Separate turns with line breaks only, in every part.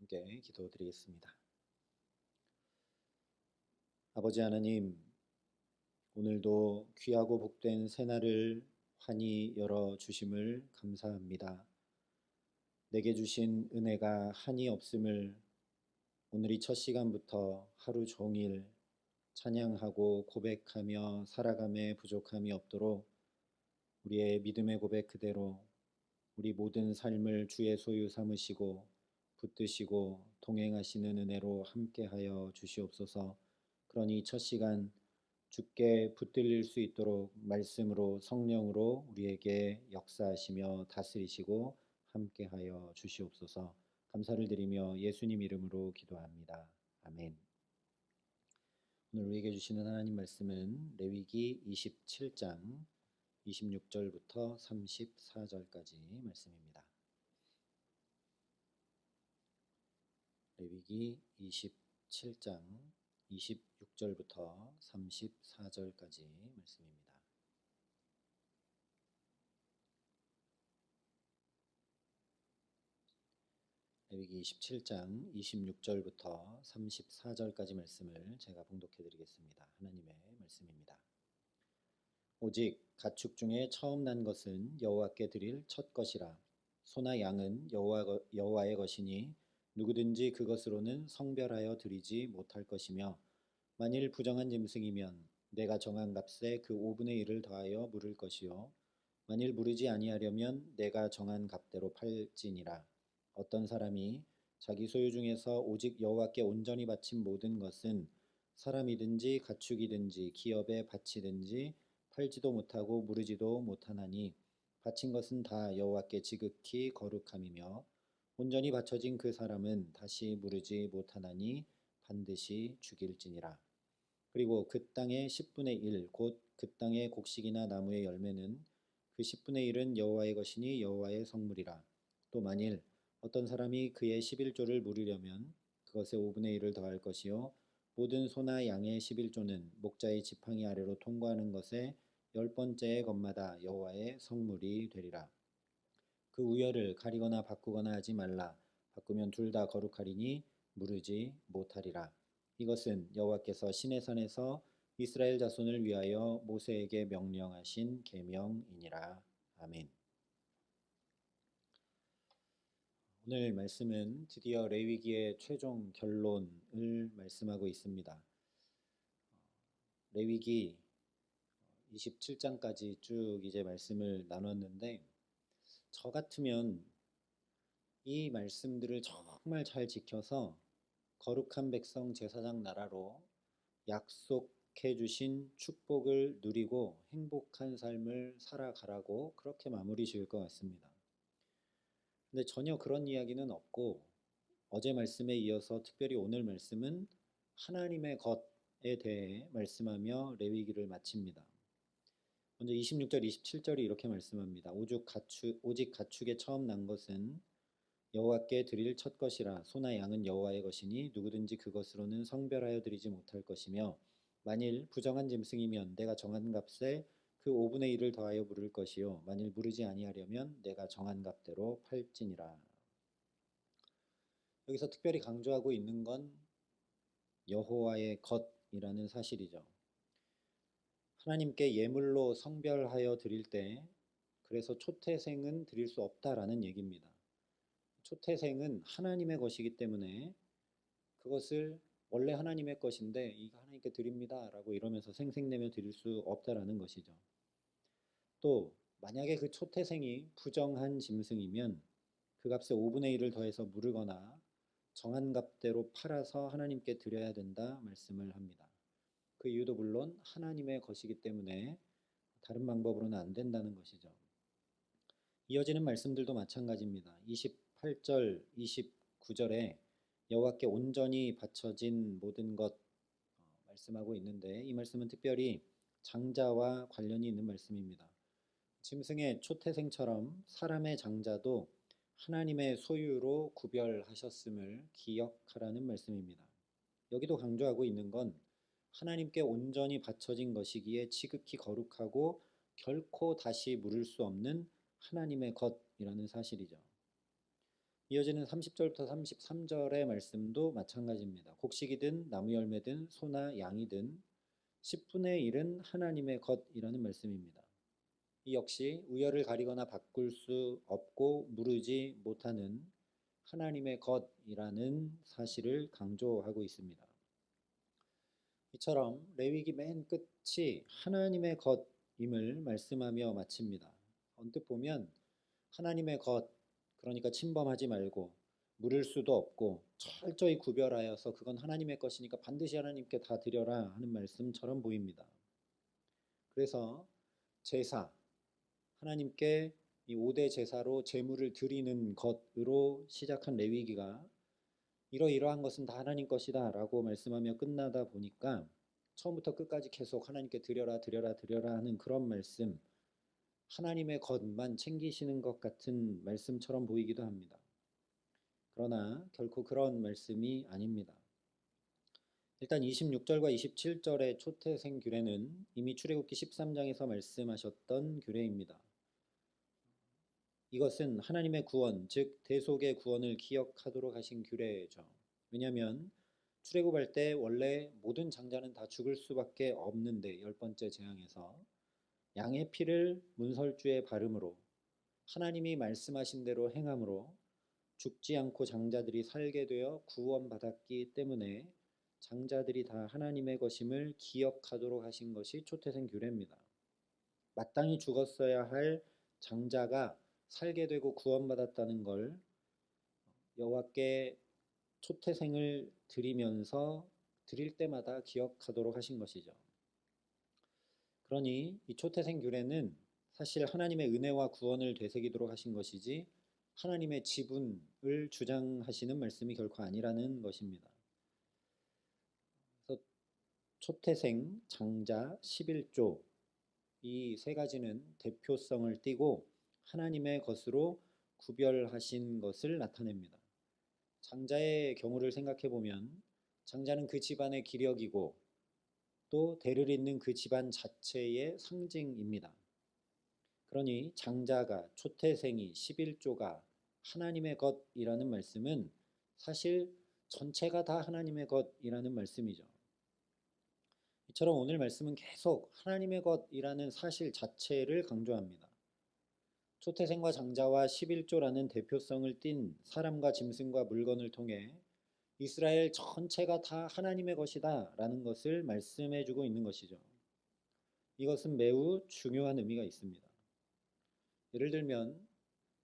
함께 기도드리겠습니다. 아버지 하나님, 오늘도 귀하고 복된 새날을 환히 열어 주심을 감사합니다. 내게 주신 은혜가 한이 없음을 오늘 이 첫 시간부터 하루 종일 찬양하고 고백하며 살아감에 부족함이 없도록 우리의 믿음의 고백 그대로 우리 모든 삶을 주의 소유 삼으시고 붙드시고 동행하시는 은혜로 함께하여 주시옵소서. 그러니 첫 시간 주께 붙들릴 수 있도록 말씀으로 성령으로 우리에게 역사하시며 다스리시고 함께하여 주시옵소서. 감사를 드리며 예수님 이름으로 기도합니다. 아멘. 오늘 우리에게 주시는 하나님 말씀은 레위기 27장 26절부터 34절까지 말씀입니다. 레위기 27장 26절부터 34절까지 말씀입니다. 레위기 27장 26절부터 34절까지 말씀을 제가 봉독해 드리겠습니다. 하나님의 말씀입니다. 오직 가축 중에 처음 난 것은 여호와께 드릴 첫 것이라. 소나 양은 여호와의 것이니 누구든지 그것으로는 성별하여 드리지 못할 것이며, 만일 부정한 짐승이면 내가 정한 값에 그 5분의 1을 더하여 물을 것이요, 만일 무르지 아니하려면 내가 정한 값대로 팔지니라. 어떤 사람이 자기 소유 중에서 오직 여호와께 온전히 바친 모든 것은 사람이든지 가축이든지 기업에 바치든지 팔지도 못하고 무르지도 못하나니, 바친 것은 다 여호와께 지극히 거룩함이며 온전히 바쳐진 그 사람은 다시 무르지 못하나니 반드시 죽일지니라. 그리고 그 땅의 10분의 1 곧 그 땅의 곡식이나 나무의 열매는 그 10분의 1은 여호와의 것이니 여호와의 성물이라. 또 만일 어떤 사람이 그의 11조를 물으려면 그것의 5분의 1을 더할 것이요, 모든 소나 양의 11조는 목자의 지팡이 아래로 통과하는 것에 10번째의 것마다 여호와의 성물이 되리라. 그 우열을 가리거나 바꾸거나 하지 말라. 바꾸면 둘 다 거룩하리니 무르지 못하리라. 이것은 여호와께서 시내산에서 이스라엘 자손을 위하여 모세에게 명령하신 계명이니라. 아멘. 오늘 말씀은 드디어 레위기의 최종 결론을 말씀하고 있습니다. 레위기 27장까지 쭉 이제 말씀을 나눴는데, 저 같으면 이 말씀들을 정말 잘 지켜서 거룩한 백성 제사장 나라로 약속해 주신 축복을 누리고 행복한 삶을 살아가라고 그렇게 마무리 지을 것 같습니다. 근데 전혀 그런 이야기는 없고, 어제 말씀에 이어서 특별히 오늘 말씀은 하나님의 것에 대해 말씀하며 레위기를 마칩니다. 먼저 26절 27절이 이렇게 말씀합니다. 오직 가축에 처음 난 것은 여호와께 드릴 첫 것이라. 소나 양은 여호와의 것이니 누구든지 그것으로는 성별하여 드리지 못할 것이며, 만일 부정한 짐승이면 내가 정한 값에 그 5분의 1을 더하여 물을 것이요, 만일 무르지 아니하려면 내가 정한 값대로 팔지니라. 여기서 특별히 강조하고 있는 건 여호와의 것이라는 사실이죠. 하나님께 예물로 성별하여 드릴 때, 그래서 초태생은 드릴 수 없다라는 얘기입니다. 초태생은 하나님의 것이기 때문에 그것을 원래 하나님의 것인데 이거 하나님께 드립니다 라고 이러면서 생색내며 드릴 수 없다라는 것이죠. 또 만약에 그 초태생이 부정한 짐승이면 그 값에 5분의 1을 더해서 물으거나 정한 값대로 팔아서 하나님께 드려야 된다 말씀을 합니다. 그 이유도 물론 하나님의 것이기 때문에 다른 방법으로는 안 된다는 것이죠. 이어지는 말씀들도 마찬가지입니다. 28절, 29절에 여호와께 온전히 바쳐진 모든 것 말씀하고 있는데, 이 말씀은 특별히 장자와 관련이 있는 말씀입니다. 짐승의 초태생처럼 사람의 장자도 하나님의 소유로 구별하셨음을 기억하라는 말씀입니다. 여기도 강조하고 있는 건 하나님께 온전히 바쳐진 것이기에 지극히 거룩하고 결코 다시 물을 수 없는 하나님의 것이라는 사실이죠. 이어지는 30절부터 33절의 말씀도 마찬가지입니다. 곡식이든 나무 열매든 소나 양이든 10분의 1은 하나님의 것이라는 말씀입니다. 이 역시 우열을 가리거나 바꿀 수 없고 무르지 못하는 하나님의 것이라는 사실을 강조하고 있습니다. 이처럼 레위기 맨 끝이 하나님의 것임을 말씀하며 마칩니다. 언뜻 보면 하나님의 것, 그러니까 침범하지 말고 물을 수도 없고 철저히 구별하여서 그건 하나님의 것이니까 반드시 하나님께 다 드려라 하는 말씀처럼 보입니다. 그래서 제사, 하나님께 이 5대 제사로 제물을 드리는 것으로 시작한 레위기가 이러이러한 것은 다 하나님 것이다 라고 말씀하며 끝나다 보니까 처음부터 끝까지 계속 하나님께 드려라 드려라 드려라 하는 그런 말씀, 하나님의 것만 챙기시는 것 같은 말씀처럼 보이기도 합니다. 그러나 결코 그런 말씀이 아닙니다. 일단 26절과 27절의 초태생 규례는 이미 출애굽기 13장에서 말씀하셨던 규례입니다. 이것은 하나님의 구원, 즉 대속의 구원을 기억하도록 하신 규례죠. 왜냐하면 출애굽할 때 원래 모든 장자는 다 죽을 수밖에 없는데 10번째 재앙에서 양의 피를 문설주에 바름으로 하나님이 말씀하신 대로 행함으로 죽지 않고 장자들이 살게 되어 구원받았기 때문에 장자들이 다 하나님의 것임을 기억하도록 하신 것이 초태생 규례입니다. 마땅히 죽었어야 할 장자가 살게 되고 구원받았다는 걸 여호와께 초태생을 드리면서 드릴 때마다 기억하도록 하신 것이죠. 그러니 이 초태생 규례는 사실 하나님의 은혜와 구원을 되새기도록 하신 것이지 하나님의 지분을 주장하시는 말씀이 결코 아니라는 것입니다. 그래서 초태생, 장자, 11조 이 세 가지는 대표성을 띠고 하나님의 것으로 구별하신 것을 나타냅니다. 장자의 경우를 생각해 보면 장자는 그 집안의 기력이고 또 대를 잇는 그 집안 자체의 상징입니다. 그러니 장자가, 초태생이, 11조가 하나님의 것이라는 말씀은 사실 전체가 다 하나님의 것이라는 말씀이죠. 이처럼 오늘 말씀은 계속 하나님의 것이라는 사실 자체를 강조합니다. 초태생과 장자와 11조라는 대표성을 띤 사람과 짐승과 물건을 통해 이스라엘 전체가 다 하나님의 것이다 라는 것을 말씀해주고 있는 것이죠. 이것은 매우 중요한 의미가 있습니다. 예를 들면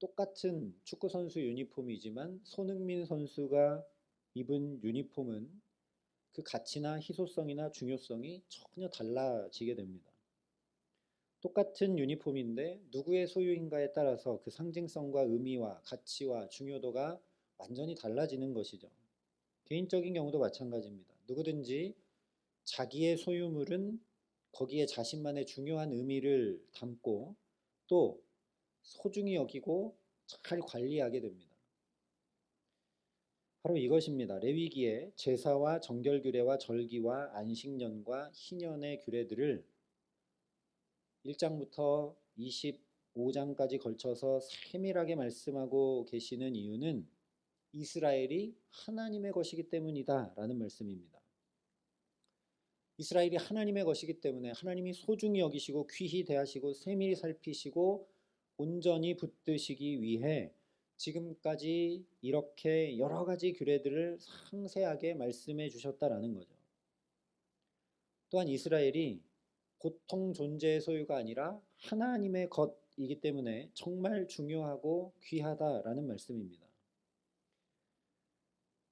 똑같은 축구선수 유니폼이지만 손흥민 선수가 입은 유니폼은 그 가치나 희소성이나 중요성이 전혀 달라지게 됩니다. 똑같은 유니폼인데 누구의 소유인가에 따라서 그 상징성과 의미와 가치와 중요도가 완전히 달라지는 것이죠. 개인적인 경우도 마찬가지입니다. 누구든지 자기의 소유물은 거기에 자신만의 중요한 의미를 담고 또 소중히 여기고 잘 관리하게 됩니다. 바로 이것입니다. 레위기의 제사와 정결규례와 절기와 안식년과 희년의 규례들을 1장부터 25장까지 걸쳐서 세밀하게 말씀하고 계시는 이유는 이스라엘이 하나님의 것이기 때문이다 라는 말씀입니다. 이스라엘이 하나님의 것이기 때문에 하나님이 소중히 여기시고 귀히 대하시고 세밀히 살피시고 온전히 붙드시기 위해 지금까지 이렇게 여러 가지 규례들을 상세하게 말씀해 주셨다라는 거죠. 또한 이스라엘이 보통 존재의 소유가 아니라 하나님의 것이기 때문에 정말 중요하고 귀하다라는 말씀입니다.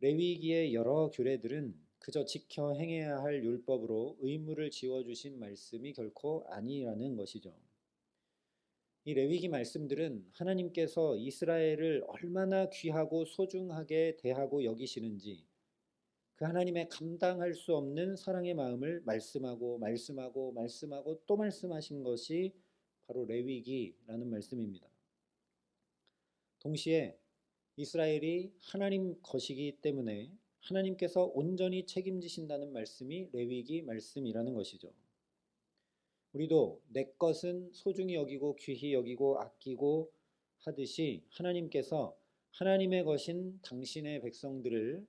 레위기의 여러 규례들은 그저 지켜 행해야 할 율법으로 의무를 지워주신 말씀이 결코 아니라는 것이죠. 이 레위기 말씀들은 하나님께서 이스라엘을 얼마나 귀하고 소중하게 대하고 여기시는지 그 하나님의 감당할 수 없는 사랑의 마음을 말씀하고 또 말씀하신 것이 바로 레위기라는 말씀입니다. 동시에 이스라엘이 하나님 것이기 때문에 하나님께서 온전히 책임지신다는 말씀이 레위기 말씀이라는 것이죠. 우리도 내 것은 소중히 여기고 귀히 여기고 아끼고 하듯이 하나님께서 하나님의 것인 당신의 백성들을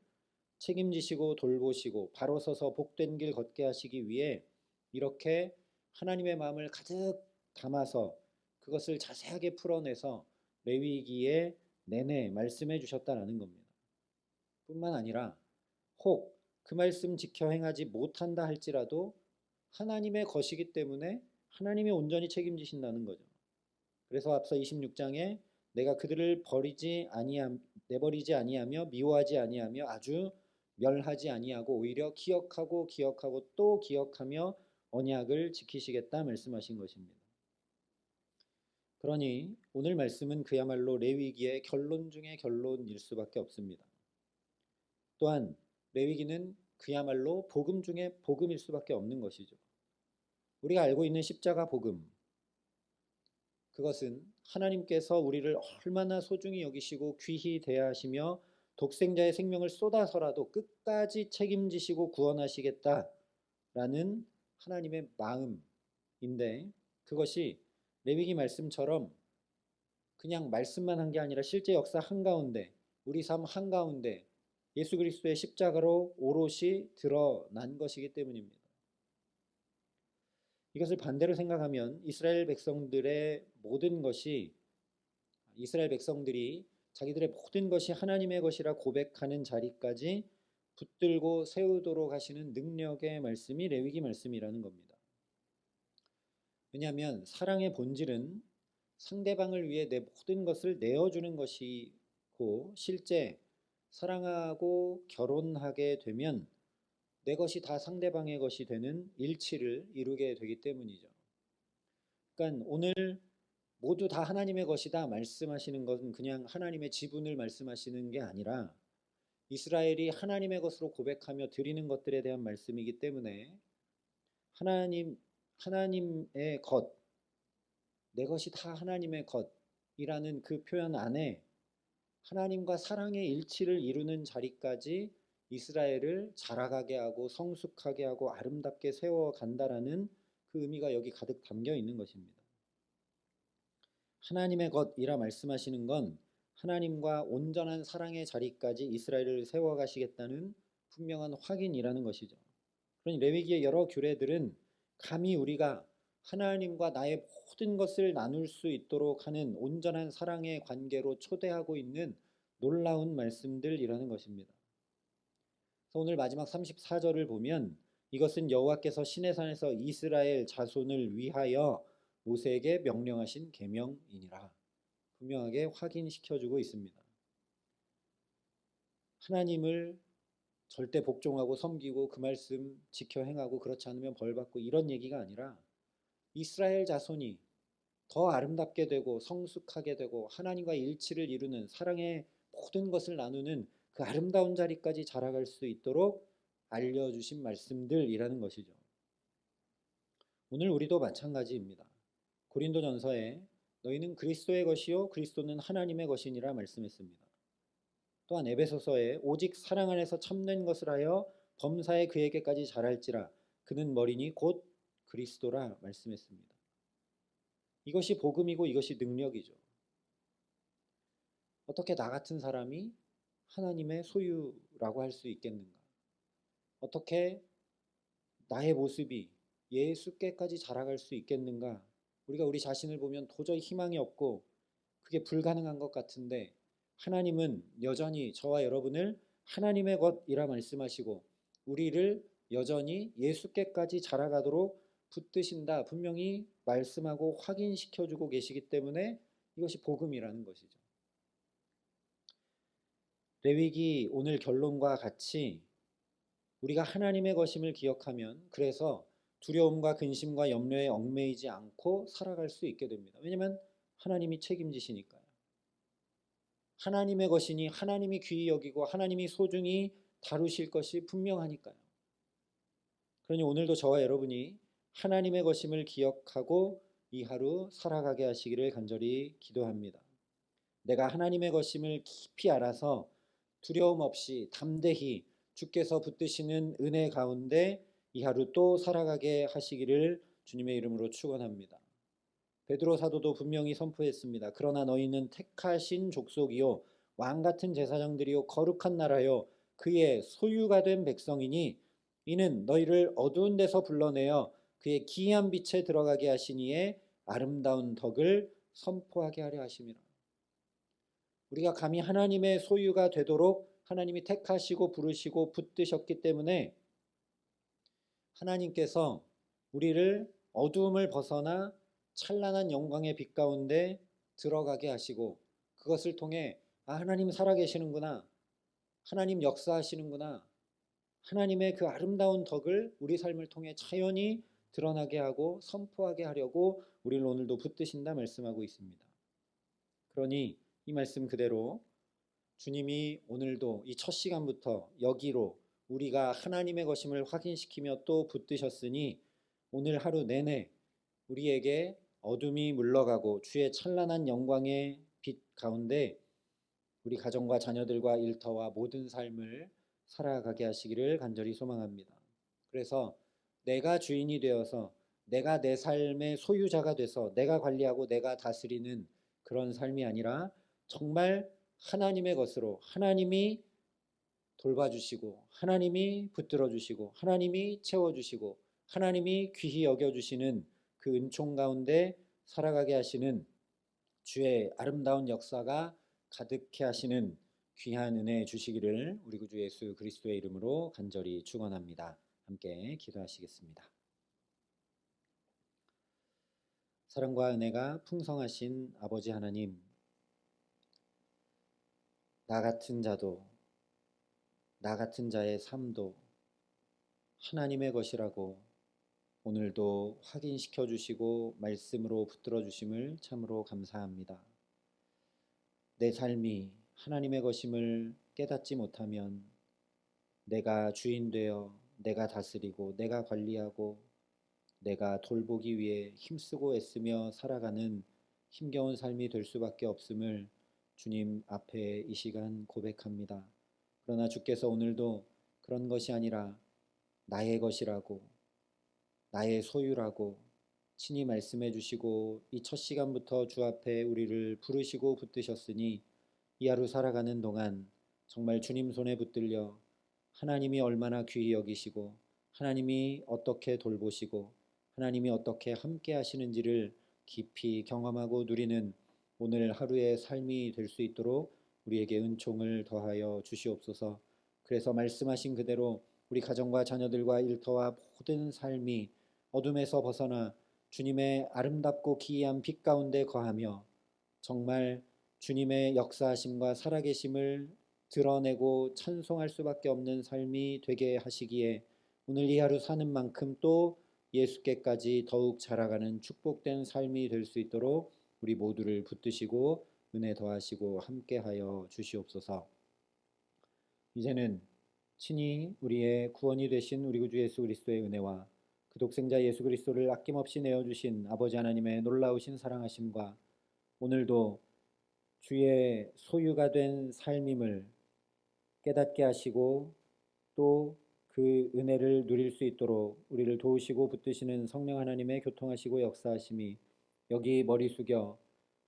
책임지시고 돌보시고 바로 서서 복된 길 걷게 하시기 위해 이렇게 하나님의 마음을 가득 담아서 그것을 자세하게 풀어내서 레위기에 내내 말씀해 주셨다라는 겁니다. 뿐만 아니라 혹 그 말씀 지켜 행하지 못한다 할지라도 하나님의 것이기 때문에 하나님이 온전히 책임지신다는 거죠. 그래서 앞서 26장에 내가 그들을 내버리지 아니하며 미워하지 아니하며 아주 멸하지 아니하고 오히려 기억하고 또 기억하며 언약을 지키시겠다 말씀하신 것입니다. 그러니 오늘 말씀은 그야말로 레위기의 결론 중의 결론일 수밖에 없습니다. 또한 레위기는 그야말로 복음 중에 복음일 수밖에 없는 것이죠. 우리가 알고 있는 십자가 복음, 그것은 하나님께서 우리를 얼마나 소중히 여기시고 귀히 대하시며 독생자의 생명을 쏟아서라도 끝까지 책임지시고 구원하시겠다라는 하나님의 마음인데, 그것이 레위기 말씀처럼 그냥 말씀만 한 게 아니라 실제 역사 한가운데, 우리 삶 한가운데 예수 그리스도의 십자가로 오롯이 드러난 것이기 때문입니다. 이것을 반대로 생각하면 이스라엘 백성들이 자기들의 모든 것이 하나님의 것이라 고백하는 자리까지 붙들고 세우도록 하시는 능력의 말씀이 레위기 말씀이라는 겁니다. 왜냐하면 사랑의 본질은 상대방을 위해 내 모든 것을 내어주는 것이고, 실제 사랑하고 결혼하게 되면 내 것이 다 상대방의 것이 되는 일치를 이루게 되기 때문이죠. 그러니까 오늘 모두 다 하나님의 것이다 말씀하시는 것은 그냥 하나님의 지분을 말씀하시는 게 아니라 이스라엘이 하나님의 것으로 고백하며 드리는 것들에 대한 말씀이기 때문에 하나님의 것, 내 것이 다 하나님의 것이라는 그 표현 안에 하나님과 사랑의 일치를 이루는 자리까지 이스라엘을 자라가게 하고 성숙하게 하고 아름답게 세워간다라는 그 의미가 여기 가득 담겨 있는 것입니다. 하나님의 것이라 말씀하시는 건 하나님과 온전한 사랑의 자리까지 이스라엘을 세워가시겠다는 분명한 확인이라는 것이죠. 그러니 레위기의 여러 규례들은 감히 우리가 하나님과 나의 모든 것을 나눌 수 있도록 하는 온전한 사랑의 관계로 초대하고 있는 놀라운 말씀들이라는 것입니다. 그래서 오늘 마지막 34절을 보면 이것은 여호와께서 시내산에서 이스라엘 자손을 위하여 모세에게 명령하신 계명이니라 분명하게 확인시켜주고 있습니다. 하나님을 절대 복종하고 섬기고 그 말씀 지켜 행하고 그렇지 않으면 벌받고 이런 얘기가 아니라 이스라엘 자손이 더 아름답게 되고 성숙하게 되고 하나님과 일치를 이루는 사랑의 모든 것을 나누는 그 아름다운 자리까지 자라갈 수 있도록 알려주신 말씀들이라는 것이죠. 오늘 우리도 마찬가지입니다. 고린도전서에 너희는 그리스도의 것이요 그리스도는 하나님의 것이니라 말씀했습니다. 또한 에베소서에 오직 사랑 안에서 참된 것을 하여 범사에 그에게까지 자랄지라 그는 머리니 곧 그리스도라 말씀했습니다. 이것이 복음이고 이것이 능력이죠. 어떻게 나 같은 사람이 하나님의 소유라고 할 수 있겠는가? 어떻게 나의 모습이 예수께까지 자라갈 수 있겠는가? 우리가 우리 자신을 보면 도저히 희망이 없고 그게 불가능한 것 같은데 하나님은 여전히 저와 여러분을 하나님의 것이라 말씀하시고 우리를 여전히 예수께까지 자라가도록 붙드신다 분명히 말씀하고 확인시켜주고 계시기 때문에 이것이 복음이라는 것이죠. 레위기 오늘 결론과 같이 우리가 하나님의 것임을 기억하면 그래서 두려움과 근심과 염려에 얽매이지 않고 살아갈 수 있게 됩니다. 왜냐하면 하나님이 책임지시니까요. 하나님의 것이니 하나님이 귀히 여기고 하나님이 소중히 다루실 것이 분명하니까요. 그러니 오늘도 저와 여러분이 하나님의 것임을 기억하고 이 하루 살아가게 하시기를 간절히 기도합니다. 내가 하나님의 것임을 깊이 알아서 두려움 없이 담대히 주께서 붙드시는 은혜 가운데 이 하루 또 살아가게 하시기를 주님의 이름으로 축원합니다. 베드로 사도도 분명히 선포했습니다. 그러나 너희는 택하신 족속이요 왕 같은 제사장들이요 거룩한 나라요 그의 소유가 된 백성이니 이는 너희를 어두운 데서 불러내어 그의 기이한 빛에 들어가게 하시니에 아름다운 덕을 선포하게 하려 하심이라. 우리가 감히 하나님의 소유가 되도록 하나님이 택하시고 부르시고 붙드셨기 때문에 하나님께서 우리를 어두움을 벗어나 찬란한 영광의 빛 가운데 들어가게 하시고 그것을 통해 하나님 살아계시는구나. 하나님 역사하시는구나. 하나님의 그 아름다운 덕을 우리 삶을 통해 자연히 드러나게 하고 선포하게 하려고 우리를 오늘도 붙드신다 말씀하고 있습니다. 그러니 이 말씀 그대로 주님이 오늘도 이 첫 시간부터 여기로 우리가 하나님의 것임을 확인시키며 또 붙드셨으니 오늘 하루 내내 우리에게 어둠이 물러가고 주의 찬란한 영광의 빛 가운데 우리 가정과 자녀들과 일터와 모든 삶을 살아가게 하시기를 간절히 소망합니다. 그래서 내가 주인이 되어서 내가 내 삶의 소유자가 돼서 내가 관리하고 내가 다스리는 그런 삶이 아니라 정말 하나님의 것으로 하나님이 돌봐주시고 하나님이 붙들어주시고 하나님이 채워주시고 하나님이 귀히 여겨주시는 그 은총 가운데 살아가게 하시는 주의 아름다운 역사가 가득해 하시는 귀한 은혜 주시기를 우리 구주 예수 그리스도의 이름으로 간절히 축원합니다. 함께 기도하시겠습니다. 사랑과 은혜가 풍성하신 아버지 하나님, 나 같은 자도 나 같은 자의 삶도 하나님의 것이라고 오늘도 확인시켜 주시고 말씀으로 붙들어 주심을 참으로 감사합니다. 내 삶이 하나님의 것임을 깨닫지 못하면 내가 주인 되어 내가 다스리고 내가 관리하고 내가 돌보기 위해 힘쓰고 애쓰며 살아가는 힘겨운 삶이 될 수밖에 없음을 주님 앞에 이 시간 고백합니다. 그러나 주께서 오늘도 그런 것이 아니라 나의 것이라고 나의 소유라고 친히 말씀해 주시고 이 첫 시간부터 주 앞에 우리를 부르시고 붙드셨으니 이 하루 살아가는 동안 정말 주님 손에 붙들려 하나님이 얼마나 귀히 여기시고 하나님이 어떻게 돌보시고 하나님이 어떻게 함께 하시는지를 깊이 경험하고 누리는 오늘 하루의 삶이 될 수 있도록 우리에게 은총을 더하여 주시옵소서. 그래서 말씀하신 그대로 우리 가정과 자녀들과 일터와 모든 삶이 어둠에서 벗어나 주님의 아름답고 기이한 빛 가운데 거하며 정말 주님의 역사하심과 살아계심을 드러내고 찬송할 수밖에 없는 삶이 되게 하시기에 오늘 이 하루 사는 만큼 또 예수께까지 더욱 자라가는 축복된 삶이 될 수 있도록 우리 모두를 붙드시고 은혜 더하시고 함께하여 주시옵소서. 이제는 친히 우리의 구원이 되신 우리 구주 예수 그리스도의 은혜와 그 독생자 예수 그리스도를 아낌없이 내어주신 아버지 하나님의 놀라우신 사랑하심과 오늘도 주의 소유가 된 삶임을 깨닫게 하시고 또 그 은혜를 누릴 수 있도록 우리를 도우시고 붙드시는 성령 하나님의 교통하시고 역사하심이 여기 머리 숙여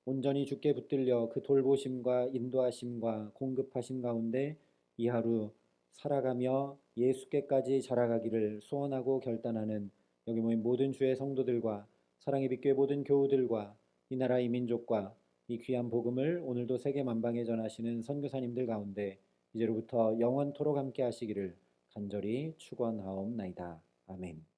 온전히 주께 붙들려 그 돌보심과 인도하심과 공급하심 가운데 이 하루 살아가며 예수께까지 자라가기를 소원하고 결단하는 여기 모인 모든 주의 성도들과 사랑의 빛교회 모든 교우들과 이 나라 이 민족과 이 귀한 복음을 오늘도 세계 만방에 전하시는 선교사님들 가운데 이제로부터 영원토록 함께 하시기를 간절히 축원하옵나이다. 아멘.